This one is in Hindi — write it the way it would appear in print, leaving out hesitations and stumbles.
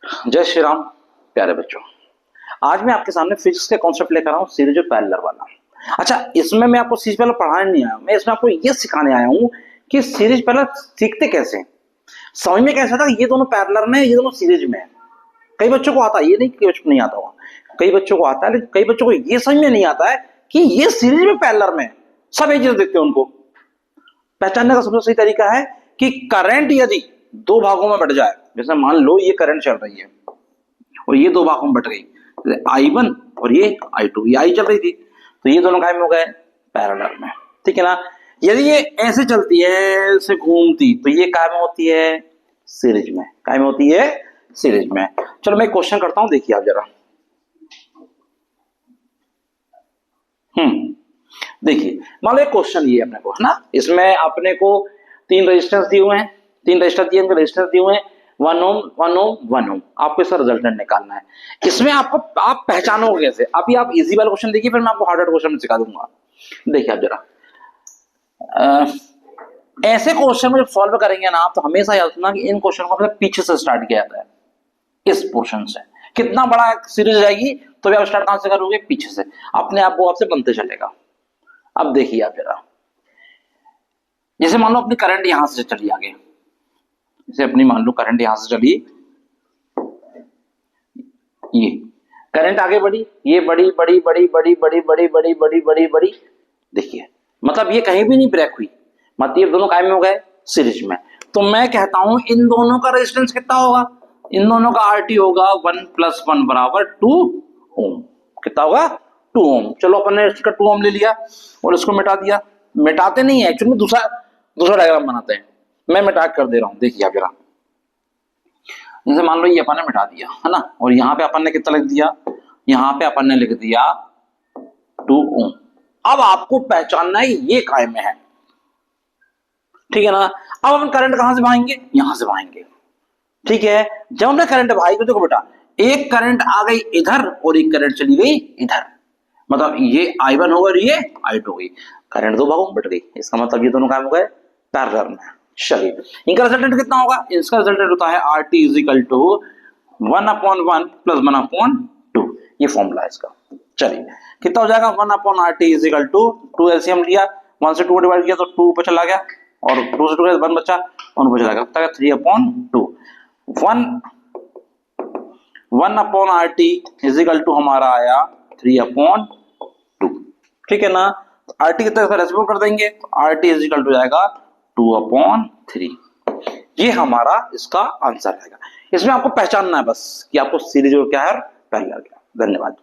जय श्री राम प्यारे बच्चों। आज मैं आपके सामने फिजिक्स के कॉन्सेप्ट लेकर आया हूँ, सीरीज और पैरेलल वाला। अच्छा, इसमें मैं आपको सीरीज पैरेलल पढ़ाने नहीं आया, मैं इसमें आपको ये सिखाने आया हूँ कि सीरीज पैरेलल सीखते कैसे, समझ में कैसे आता ये दोनों पैरेलल में, ये दोनों सीरीज में। कई बच्चों को आता है, ये नहीं कि कई बच्चों को नहीं आता होगा, कई बच्चों को आता है, लेकिन कई बच्चों को ये समझ में नहीं आता है कि ये सीरीज में पैरेलल में। सब एक चीज देखते हैं, उनको पहचानने का सबसे सही तरीका है कि करंट यदि दो भागों में बट जाए, जैसे मान लो ये करंट चल रही है और ये दो भागों में बट गई, I1 और ये I2, ये I चल रही थी तो ये दोनों कायम हो गए पैरेलल में, ठीक है ना। यदि ये ऐसे चलती है, ऐसे घूमती, तो ये कायम होती है सीरीज में, कायम होती है सीरीज में। चलो मैं क्वेश्चन करता हूं, देखिए आप जरा। देखिए मान लो एक क्वेश्चन ये अपने को है ना, इसमें अपने को तीन रेजिस्टेंस दिए हुए हैं, तीन रेजिस्टर दिए, इनके रेजिस्टेंस दिए हुए हैं 1 ओम 1 ओम 1 ओम। आपको इसका रिजल्टेंट निकालना है। इसमें आपको आप पहचानोगे कैसे? अभी आप इजी वाला क्वेश्चन देखिए, फिर मैं आपको हार्ड क्वेश्चन सिखा दूंगा। देखिए आप जरा, ऐसे क्वेश्चन में जब सॉल्व करेंगे ना आप, तो हमेशा याद रखना कि इन क्वेश्चन को मतलब पीछे से स्टार्ट किया जाता है, इस पोर्शन से। कितना बड़ा सीरीज जाएगी तो भी आप स्टार्ट कहां से करोगे? पीछे से। अपने आप वो आपसे बनते चलेगा। अब देखिए आप जरा, जैसे मान लो अपनी करंट यहां से चली आगे, जैसे अपनी मान लो करंट यहां से चली, ये करंट आगे बढ़ी, ये बड़ी बड़ी बड़ी बड़ी बड़ी बड़ी बड़ी बड़ी बड़ी बड़ी, देखिए मतलब ये कहीं भी नहीं ब्रेक हुई, मतलब ये दोनों कायम हो गए सीरीज में। तो मैं कहता हूं इन दोनों का रेजिस्टेंस कितना होगा? इन दोनों का RT होगा 1 + 1 = 2 ओम। कितना होगा? 2 ओम। चलो अपन ने इसका 2 ओम ले लिया और इसको मिटा दिया। मिटाते नहीं है एक्चुअली, दूसरा डायग्राम बनाते हैं। मैं मिटा कर दे रहा हूं, देखिए आप जरा। जैसे मान लो ये अपन ने मिटा दिया है ना, और यहाँ पे अपन ने कितना लिख दिया? यहाँ पे अपन ने लिख दिया 2 ओम। अब आपको पहचानना है ये कायम में है, ठीक है ना। अब अपन करंट कहां से बहाएंगे? यहां से बहाएंगे, ठीक है। जब हमने करंट बहाई तो देखो बेटा, एक करंट आ गई इधर और एक करंट चली गई इधर, मतलब ये I1 होगा और ये I2 होगी। करंट दो भागों में बट गई, इसका मतलब ये दोनों कायम हो गए पैरेलल में। चलिए इनका रिजल्टेंट कितना होगा? इसका रिजल्टेंट होता है RT = 1/1 + 1/2। ये फॉर्मूला है इसका। चलिए कितना हो जाएगा? 1/RT = 2 एलसीएम लिया, 1 से 2 डिवाइड किया तो 2 ऊपर चला गया, और 2 से 2 गया 1 बचा, 1 ऊपर चला गया, 3/2। 1/RT = हमारा आया 3/2, ठीक है ना। RT कितना इसका रेसिप्रोकल कर देंगे, RT = हो जाएगा 2/3। ये हमारा इसका आंसर आएगा। इसमें आपको पहचानना है बस कि आपको सीरीज और क्या है, पैरेलल क्या है। धन्यवाद।